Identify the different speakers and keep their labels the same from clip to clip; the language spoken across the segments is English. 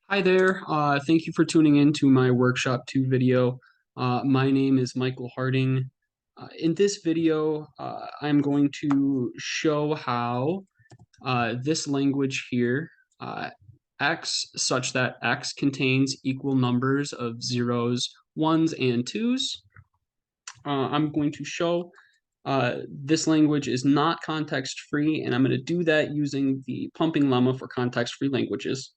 Speaker 1: Hi there. Thank you for tuning in to my Workshop 2 video. My name is Michael Harding. In this video, I'm going to show how this language here, x, such that x contains equal numbers of zeros, ones, and twos. I'm going to show this language is not context-free, and I'm going to do that using the pumping lemma for context-free languages.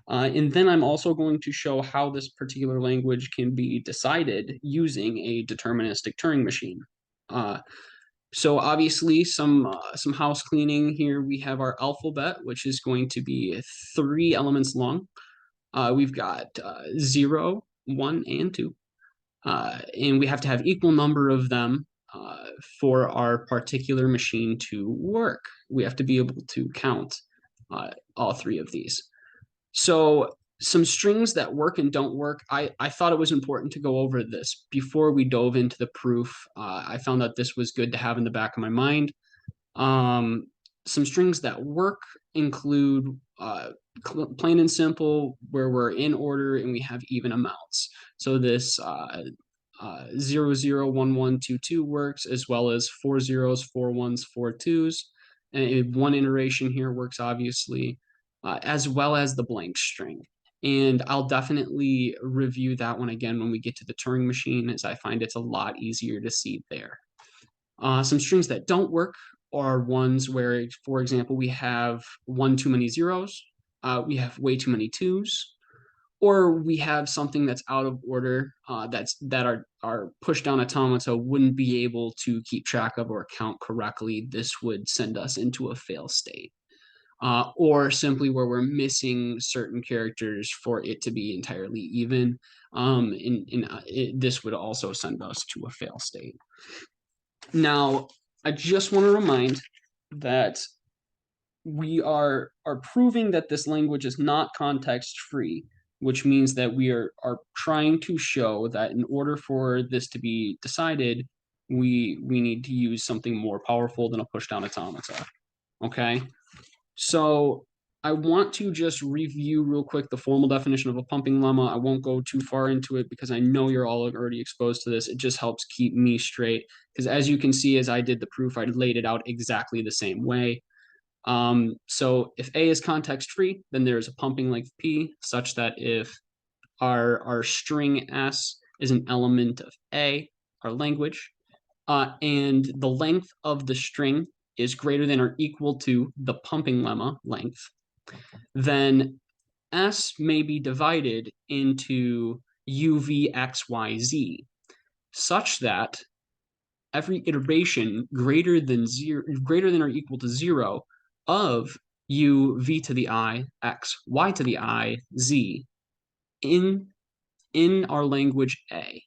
Speaker 1: And then I'm also going to show how this particular language can be decided using a deterministic Turing machine. Uh, so obviously some house cleaning here. We have our alphabet, which is going to be 3 elements long. We've got 0, 1, and 2. And we have to have equal number of them for our particular machine to work. We have to be able to count all 3 of these. So some strings that work and don't work, I thought it was important to go over this before we dove into the proof. I found that this was good to have in the back of my mind. Some strings that work include plain and simple, where we're in order and we have even amounts. So this 0, 0, 1, 1, 2, 2 works, as well as 4 zeros, 4 ones, 4 twos. And one iteration here works, obviously, as well as the blank string. And I'll definitely review that one again when we get to the Turing machine, as I find it's a lot easier to see there. Some strings that don't work are ones where, for example, we have one too many zeros, we have way too many twos, or we have something that's out of order, that our push down automata wouldn't be able to keep track of or count correctly. This would send us into a fail state. Or simply where we're missing certain characters for it to be entirely even. This would also send us to a fail state. Now, I just want to remind that we are proving that this language is not context free, which means that we are trying to show that in order for this to be decided, we need to use something more powerful than a push down automata. Okay. So I want to just review real quick the formal definition of a pumping lemma. I won't go too far into it because I know you're all already exposed to this. It just helps keep me straight. Because as you can see, as I did the proof, I laid it out exactly the same way. So if A is context free, then there's a pumping length P, such that if our string S is an element of A, our language, and the length of the string is greater than or equal to the pumping lemma length, then S may be divided into UVXYZ, such that every iteration greater than or equal to 0 of u v to the I x y to the I z in our language A,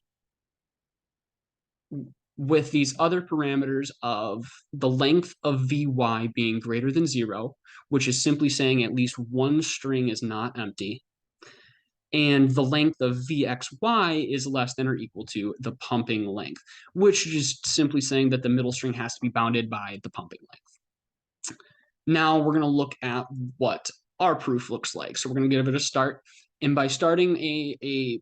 Speaker 1: with these other parameters of the length of vy being greater than 0, which is simply saying at least one string is not empty, and the length of vxy is less than or equal to the pumping length, which is simply saying that the middle string has to be bounded by the pumping length. Now we're going to look at what our proof looks like. So we're going to give it a start. And by starting a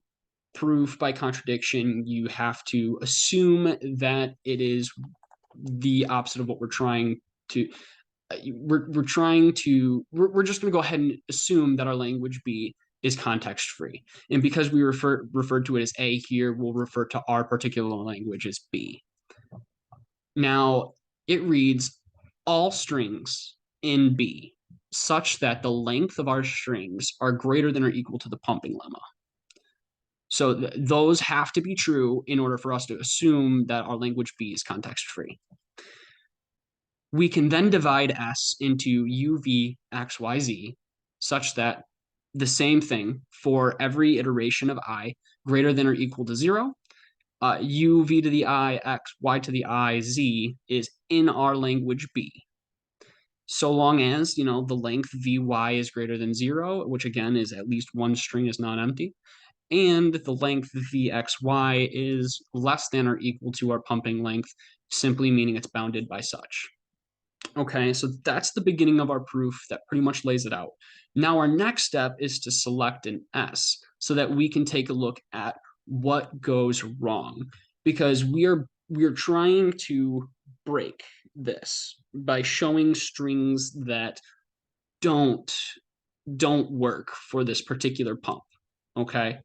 Speaker 1: proof by contradiction, you have to assume that it is the opposite of what we're trying to. We're just going to go ahead and assume that our language B is context free. And because we referred to it as A here, we'll refer to our particular language as B. Now it reads all strings in B such that the length of our strings are greater than or equal to the pumping lemma. So those have to be true in order for us to assume that our language B is context free. We can then divide S into U, V, X, Y, Z, such that the same thing for every iteration of I greater than or equal to 0, U, V to the I, X, Y to the I, Z is in our language B. So long as, the length Vy is greater than 0, which again is at least one string is not empty, and the length Vxy is less than or equal to our pumping length, simply meaning it's bounded by such. Okay, so that's the beginning of our proof that pretty much lays it out. Now our next step is to select an S so that we can take a look at what goes wrong, because we are trying to break this by showing strings that don't don't work for this particular pump. Okay,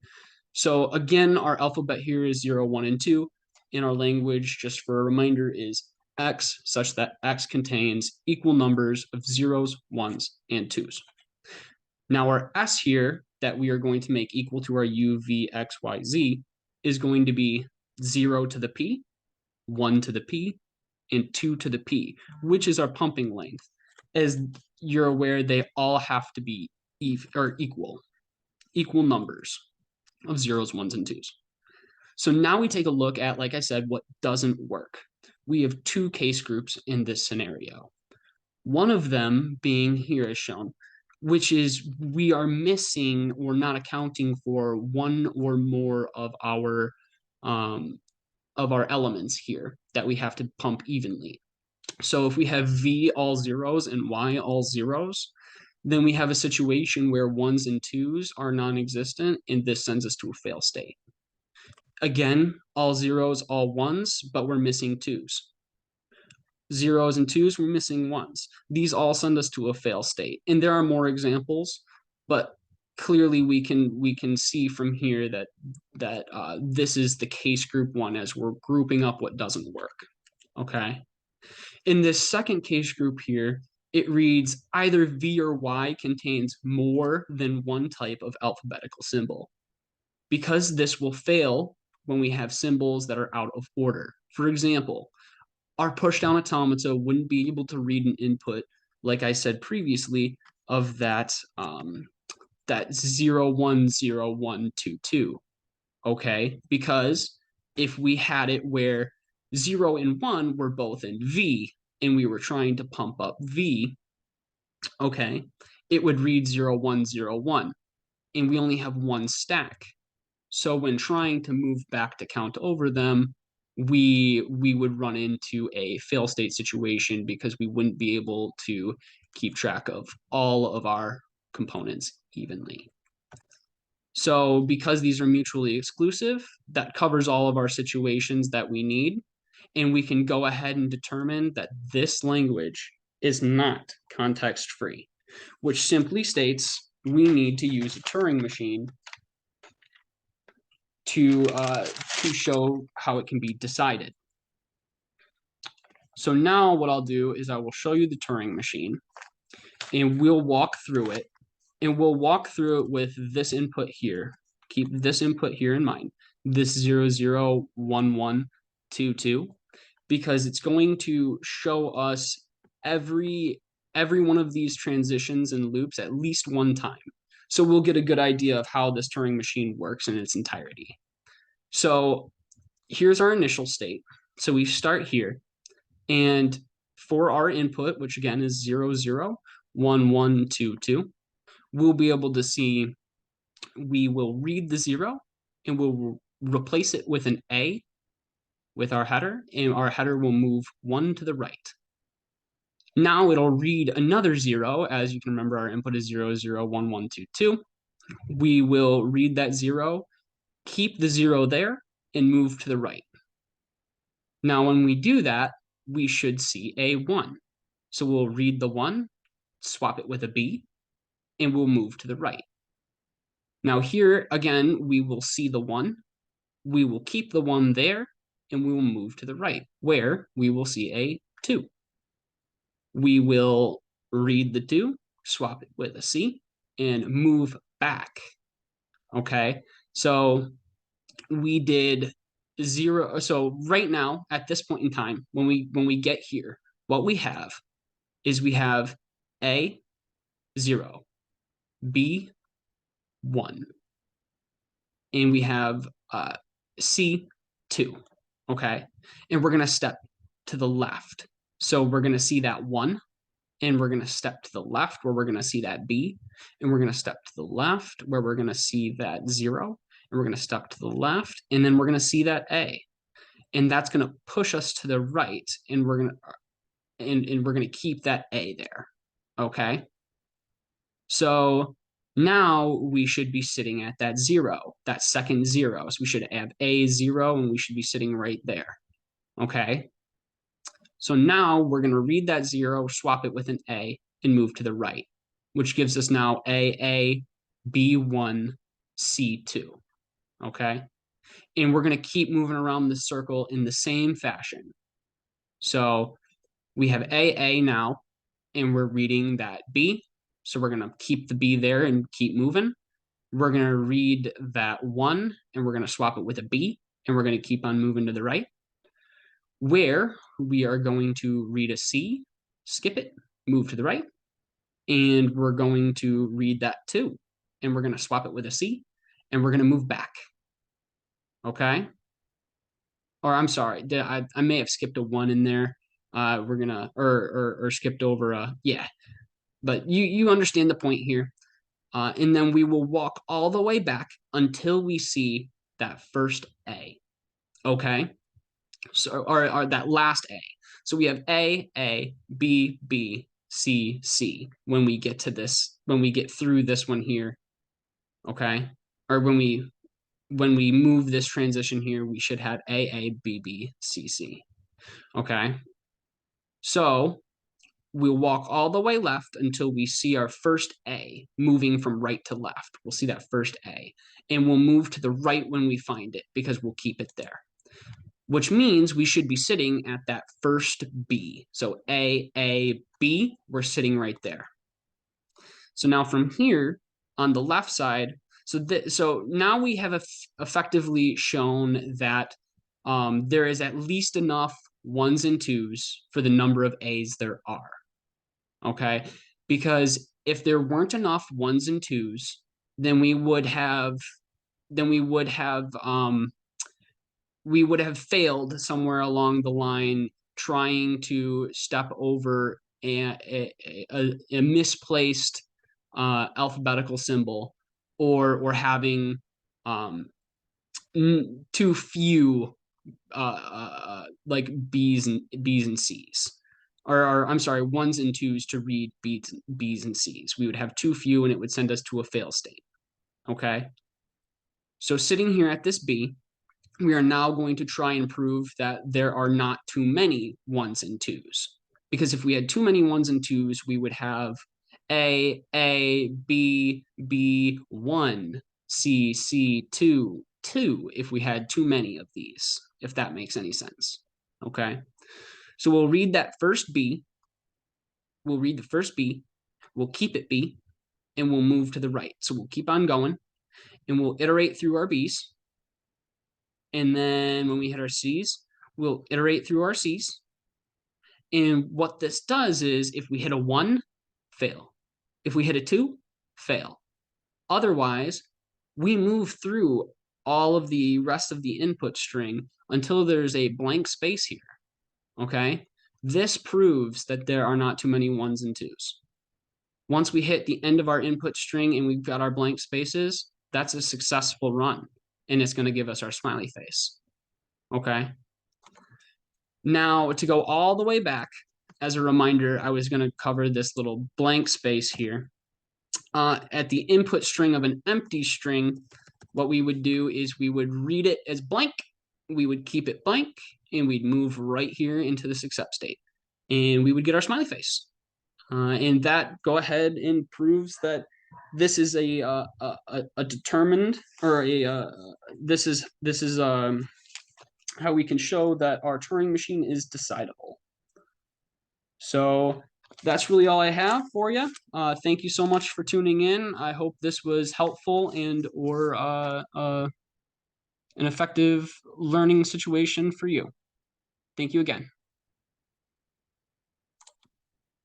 Speaker 1: so again, our alphabet here is 0, 1, and 2. In our language, just for a reminder, is X, such that X contains equal numbers of zeros, ones, and twos. Now our S here that we are going to make equal to our U, V, X, Y, Z is going to be 0 to the P, 1 to the P, and 2 to the P, which is our pumping length. As you're aware, they all have to be equal numbers of zeros, ones, and twos. So now we take a look at, like I said, what doesn't work. We have two case groups in this scenario. One of them being here as shown, which is we are missing or not accounting for one or more of our elements here that we have to pump evenly. So if we have V all zeros and Y all zeros, then we have a situation where ones and twos are non-existent, and this sends us to a fail state. Again, all zeros, all ones, but we're missing twos. Zeros and twos, we're missing ones. These all send us to a fail state. And there are more examples, but clearly we can see from here that this is the case group one as we're grouping up what doesn't work. Okay. In this second case group here, it reads either V or Y contains more than one type of alphabetical symbol. Because this will fail when we have symbols that are out of order. For example, our pushdown automata wouldn't be able to read an input, like I said previously, of that 010122. Okay, because if we had it where 0 and 1 were both in V and we were trying to pump up V, okay, it would read 0101, and we only have one stack. So when trying to move back to count over them, we would run into a fail state situation because we wouldn't be able to keep track of all of our components evenly. So because these are mutually exclusive, that covers all of our situations that we need. And we can go ahead and determine that this language is not context-free, which simply states we need to use a Turing machine to show how it can be decided. So now what I'll do is I will show you the Turing machine, and we'll walk through it, and we'll walk through it with this input here. Keep this input here in mind, this 001122, because it's going to show us every one of these transitions and loops at least one time. So we'll get a good idea of how this Turing machine works in its entirety. So here's our initial state. So we start here, and for our input, which again is 001122, we'll be able to see we will read the 0 and we'll replace it with an A with our header, and our header will move 1 to the right. Now it'll read another 0. As you can remember, our input is 001122. We will read that 0, keep the 0 there, and move to the right. Now, when we do that, we should see a 1. So we'll read the 1, swap it with a B, and we'll move to the right. Now here, again, we will see the 1. We will keep the 1 there, and we will move to the right, where we will see a 2. We will read the 2, swap it with a C, and move back. Okay, so we did 0. So right now, at this point in time, when we get here, what we have is we have A, 0, B, 1, and we have C, 2. Okay, and we're going to step to the left. So we're going to see that 1, and we're going to step to the left where we're going to see that B, and we're going to step to the left where we're going to see that 0, and we're going to step to the left, and then we're going to see that A. And that's going to push us to the right, and and we're going to keep that A there. Okay. So now we should be sitting at that 0, that second 0. So we should have A 0 and we should be sitting right there. Okay. So now we're going to read that 0, swap it with an A, and move to the right, which gives us now AA, B1, C2. Okay. And we're going to keep moving around the circle in the same fashion. So we have AA now, and we're reading that B. So we're going to keep the B there and keep moving. We're going to read that 1, and we're going to swap it with a B, and we're going to keep on moving to the right. Where we are going to read a C, skip it, move to the right, and we're going to read that 2, and we're going to swap it with a C, and we're going to move back. Okay? Or I'm sorry, I may have skipped a 1 in there. We're gonna or skipped over a yeah, but you understand the point here. And then we will walk all the way back until we see that first A. Okay, so or that last A. So we have A, B, B, C, C. When we get to this, when we get through this one here, okay, or when we move this transition here, we should have A, B, B, C, C. Okay. So we'll walk all the way left until we see our first A moving from right to left. We'll see that first A. And we'll move to the right when we find it because we'll keep it there. Which means we should be sitting at that first B. So A, B, we're sitting right there. So now from here on the left side, so now we have effectively shown that there is at least enough 1s and 2s for the number of A's there are. Okay, because if there weren't enough 1s and 2s, then we would have failed somewhere along the line trying to step over a misplaced alphabetical symbol, or having too few like B's and C's, or I'm sorry, 1s and 2s to read B's and C's. We would have too few, and it would send us to a fail state. Okay. So sitting here at this B, we are now going to try and prove that there are not too many 1s and 2s. Because if we had too many 1s and 2s, we would have A, B, B, 1, C, C, 2, 2 if we had too many of these, if that makes any sense. Okay. So we'll read that first B. We'll read the first B. We'll keep it B, and we'll move to the right. So we'll keep on going, and we'll iterate through our B's. And then when we hit our C's, we'll iterate through our C's. And what this does is if we hit a 1, fail. If we hit a 2, fail. Otherwise, we move through all of the rest of the input string until there's a blank space here. Okay? This proves that there are not too many 1s and 2s. Once we hit the end of our input string and we've got our blank spaces, that's a successful run. And it's going to give us our smiley face. Okay. Now, to go all the way back, as a reminder, I was going to cover this little blank space here. At the input string of an empty string, what we would do is we would read it as blank, we would keep it blank, and we'd move right here into this accept state. And we would get our smiley face. And that go ahead and proves that this is a determined, or this is how we can show that our Turing machine is decidable. So that's really all I have for you. Thank you so much for tuning in. I hope this was helpful and or an effective learning situation for you. Thank you again.